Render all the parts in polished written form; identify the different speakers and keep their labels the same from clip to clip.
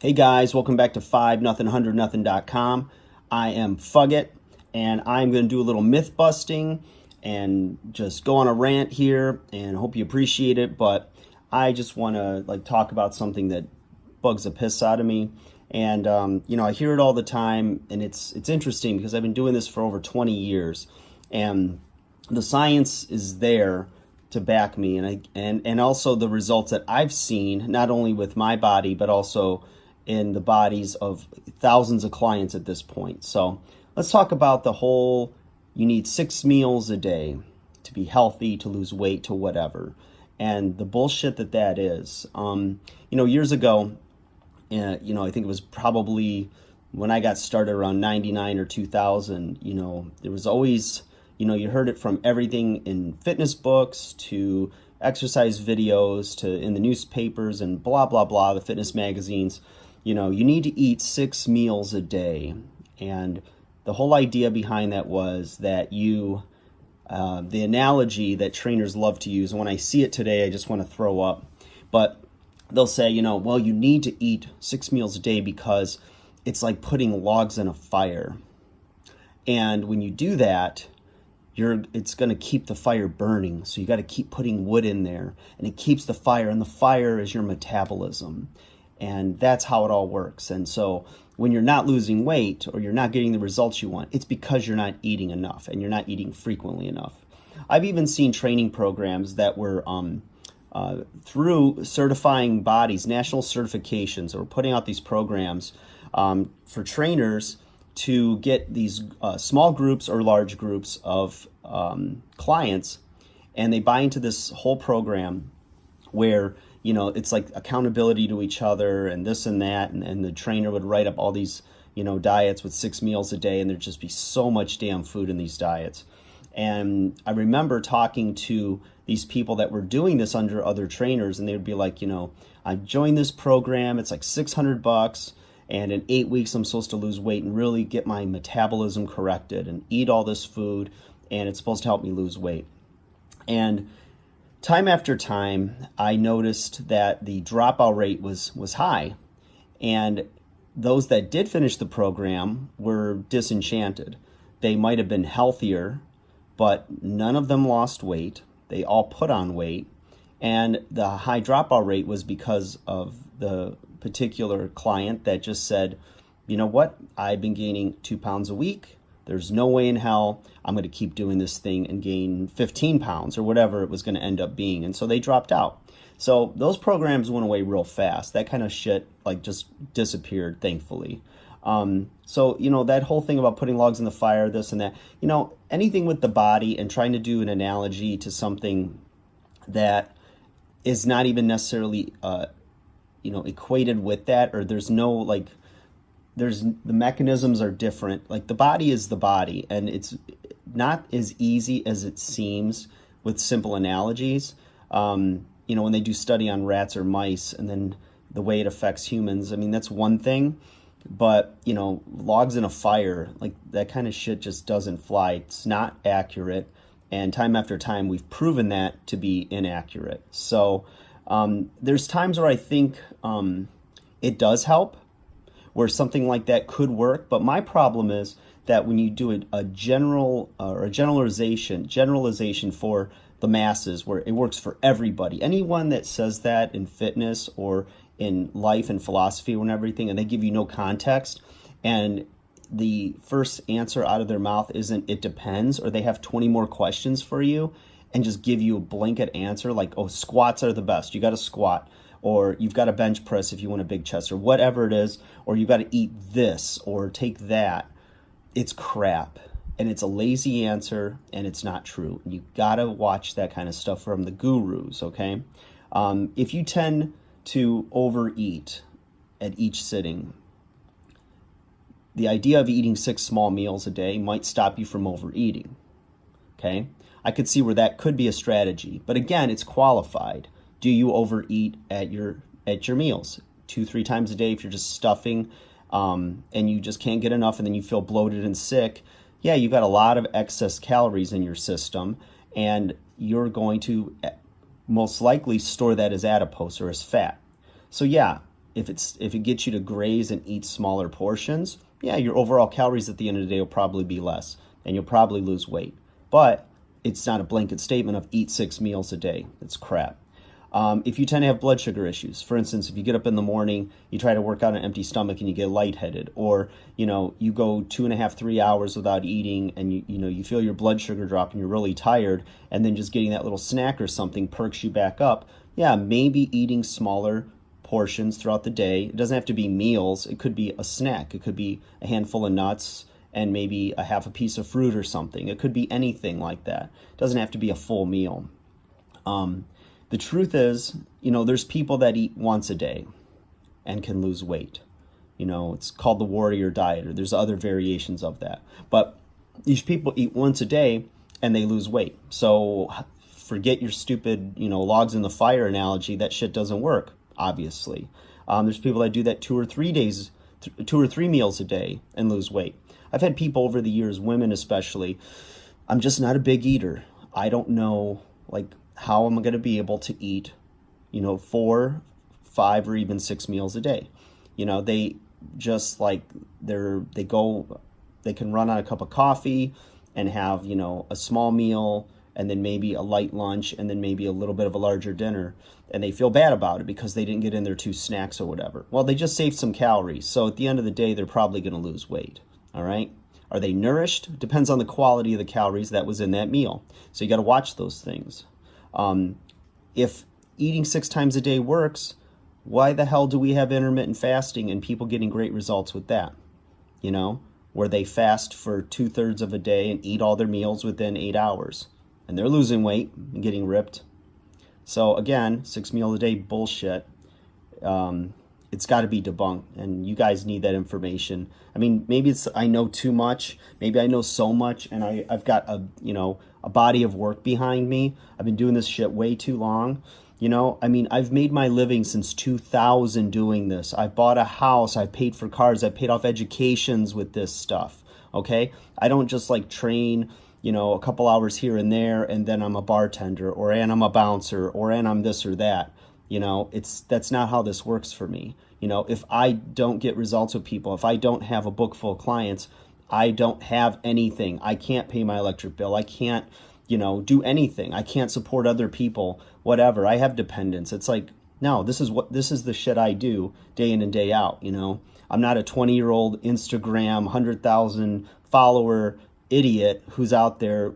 Speaker 1: Hey guys, welcome back to 5nothing100nothing.com. I am Fugget, and I'm going to do a little myth busting and just go on a rant here, and hope you appreciate it. But I just want to talk about something that bugs the piss out of me. And I hear it all the time, and it's interesting because I've been doing this for over 20 years, and the science is there to back me, and also the results that I've seen, not only with my body but also in the bodies of thousands of clients at this point. So let's talk about the whole, you need 6 meals a day to be healthy, to lose weight, to whatever, and the bullshit that is. Years ago, I think it was probably when I got started around 99 or 2000, there was always, you heard it from everything in fitness books to exercise videos to in the newspapers and blah, blah, blah, the fitness magazines. You need to eat 6 meals a day. And the whole idea behind that was that the analogy that trainers love to use, and when I see it today, I just want to throw up. But they'll say, well, you need to eat 6 meals a day because it's like putting logs in a fire. And when you do that, it's going to keep the fire burning. So you got to keep putting wood in there, and it keeps the fire, and the fire is your metabolism. And that's how it all works. And so when you're not losing weight or you're not getting the results you want, it's because you're not eating enough and you're not eating frequently enough. I've even seen training programs that were through certifying bodies, national certifications, or putting out these programs for trainers to get these small groups or large groups of clients, and they buy into this whole program where it's like accountability to each other and this and that, and the trainer would write up all these diets with 6 meals a day, and there'd just be so much damn food in these diets. And I remember talking to these people that were doing this under other trainers, and they would be like, I joined this program, it's like $600, and in 8 weeks I'm supposed to lose weight and really get my metabolism corrected and eat all this food, and it's supposed to help me lose weight. And time after time, I noticed that the dropout rate was high, and those that did finish the program were disenchanted. They might have been healthier, but none of them lost weight. They all put on weight, and the high dropout rate was because of the particular client that just said, you know what, I've been gaining 2 pounds a week. There's no way in hell I'm going to keep doing this thing and gain 15 pounds or whatever it was going to end up being. And so they dropped out. So those programs went away real fast. That kind of shit just disappeared, thankfully. So that whole thing about putting logs in the fire, this and that, anything with the body and trying to do an analogy to something that is not even necessarily, equated with that, or there's no the mechanisms are different. Like the body is the body, and it's not as easy as it seems with simple analogies. When they do study on rats or mice and then the way it affects humans, I mean, that's one thing, but logs in a fire, like that kind of shit just doesn't fly. It's not accurate, and time after time we've proven that to be inaccurate. So there's times where I think it does help, where something like that could work. But my problem is that when you do a generalization for the masses, where it works for everybody, anyone that says that in fitness or in life and philosophy and everything, and they give you no context, and the first answer out of their mouth isn't "it depends," or they have 20 more questions for you and just give you a blanket answer like, oh, squats are the best, you got to squat, or you've got to bench press if you want a big chest, or whatever it is, or you've got to eat this or take that. It's crap, and it's a lazy answer, and it's not true. You got to watch that kind of stuff from the gurus, okay? If you tend to overeat at each sitting, the idea of eating 6 small meals a day might stop you from overeating, okay? I could see where that could be a strategy, but again, it's qualified. Do you overeat at your meals 2-3 times a day if you're just stuffing and you just can't get enough and then you feel bloated and sick? Yeah, you've got a lot of excess calories in your system, and you're going to most likely store that as adipose or as fat. So yeah, if it gets you to graze and eat smaller portions, yeah, your overall calories at the end of the day will probably be less, and you'll probably lose weight. But it's not a blanket statement of eat 6 meals a day. It's crap. If you tend to have blood sugar issues, for instance, if you get up in the morning, you try to work out an empty stomach and you get lightheaded, or you go 2.5, 3 hours without eating, and you feel your blood sugar drop and you're really tired, and then just getting that little snack or something perks you back up. Yeah, maybe eating smaller portions throughout the day. It doesn't have to be meals. It could be a snack. It could be a handful of nuts and maybe a half a piece of fruit or something. It could be anything like that. It doesn't have to be a full meal. The truth is, there's people that eat once a day and can lose weight. It's called the warrior diet, or there's other variations of that. But these people eat once a day and they lose weight. So forget your stupid, logs in the fire analogy. That shit doesn't work, obviously. There's people that do that 2 or 3 days, 2 or 3 meals a day and lose weight. I've had people over the years, women especially, I'm just not a big eater. I don't know, how am I going to be able to eat, 4, 5, or even 6 meals a day? They just they can run on a cup of coffee and have, a small meal and then maybe a light lunch and then maybe a little bit of a larger dinner. And they feel bad about it because they didn't get in their 2 snacks or whatever. Well, they just saved some calories. So at the end of the day, they're probably going to lose weight. All right. Are they nourished? Depends on the quality of the calories that was in that meal. So you got to watch those things. If eating 6 times a day works, why the hell do we have intermittent fasting and people getting great results with that? Where they fast for 2/3 of a day and eat all their meals within 8 hours, and they're losing weight and getting ripped. So again, 6 meals a day bullshit. It's got to be debunked, and you guys need that information. I mean, maybe I know too much. Maybe I know so much, and I've got a body of work behind me. I've been doing this shit way too long. I've made my living since 2000 doing this. I've bought a house. I've paid for cars. I've paid off educations with this stuff. Okay? I don't just train, a couple hours here and there, and then I'm a bartender, and I'm a bouncer, and I'm this or that. That's not how this works for me. If I don't get results with people, if I don't have a book full of clients, I don't have anything. I can't pay my electric bill. I can't, do anything. I can't support other people, whatever. I have dependents. It's no, this is the shit I do day in and day out. I'm not a 20-year-old Instagram, 100,000 follower idiot who's out there,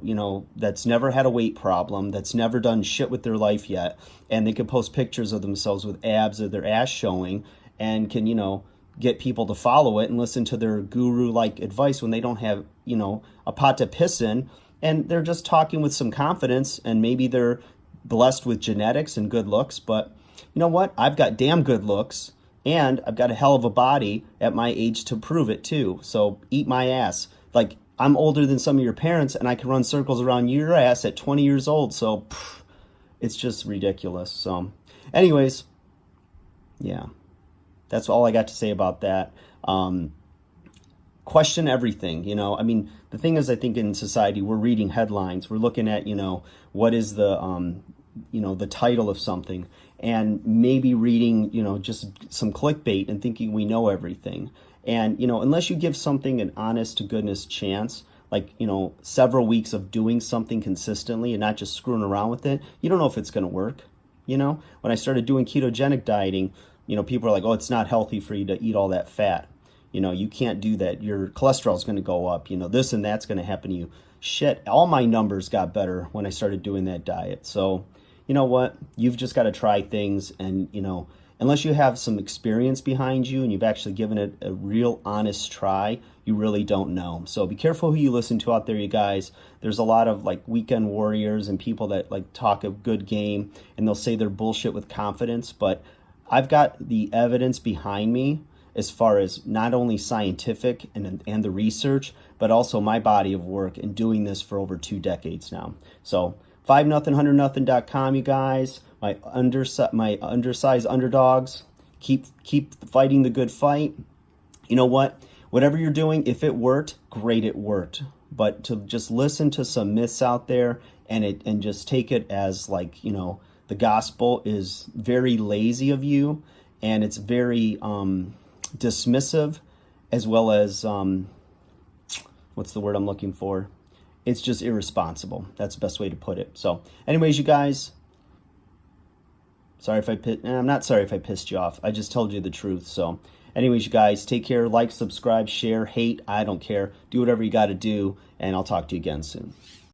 Speaker 1: that's never had a weight problem, that's never done shit with their life yet, and they can post pictures of themselves with abs or their ass showing and can, get people to follow it and listen to their guru-like advice when they don't have, a pot to piss in, and they're just talking with some confidence, and maybe they're blessed with genetics and good looks, but you know what? I've got damn good looks, and I've got a hell of a body at my age to prove it too, so eat my ass. I'm older than some of your parents, and I can run circles around your ass at 20 years old, so it's just ridiculous. So anyways, yeah, that's all I got to say about that. Question everything, the thing is, I think in society, we're reading headlines. We're looking at, what is the, the title of something, and maybe reading, just some clickbait and thinking we know everything. And, unless you give something an honest to goodness chance, several weeks of doing something consistently and not just screwing around with it, you don't know if it's going to work. When I started doing ketogenic dieting, people are like, oh, it's not healthy for you to eat all that fat. You can't do that. Your cholesterol is going to go up. This and that's going to happen to you. Shit, all my numbers got better when I started doing that diet. So, you know what? You've just got to try things, and, unless you have some experience behind you and you've actually given it a real honest try, you really don't know. So be careful who you listen to out there, you guys. There's a lot of weekend warriors and people that talk a good game, and they'll say they're bullshit with confidence, but I've got the evidence behind me as far as not only scientific and the research, but also my body of work in doing this for over 2 decades now. So 5-0-100-0, you guys. My undersized underdogs, keep fighting the good fight. You know what? Whatever you're doing, if it worked, great, it worked. But to just listen to some myths out there and just take it as the gospel is very lazy of you, and it's very dismissive, as well as what's the word I'm looking for? It's just irresponsible. That's the best way to put it. So anyways, you guys, I'm not sorry if I pissed you off. I just told you the truth. So anyways, you guys, take care. Like, subscribe, share, hate. I don't care. Do whatever you got to do, and I'll talk to you again soon.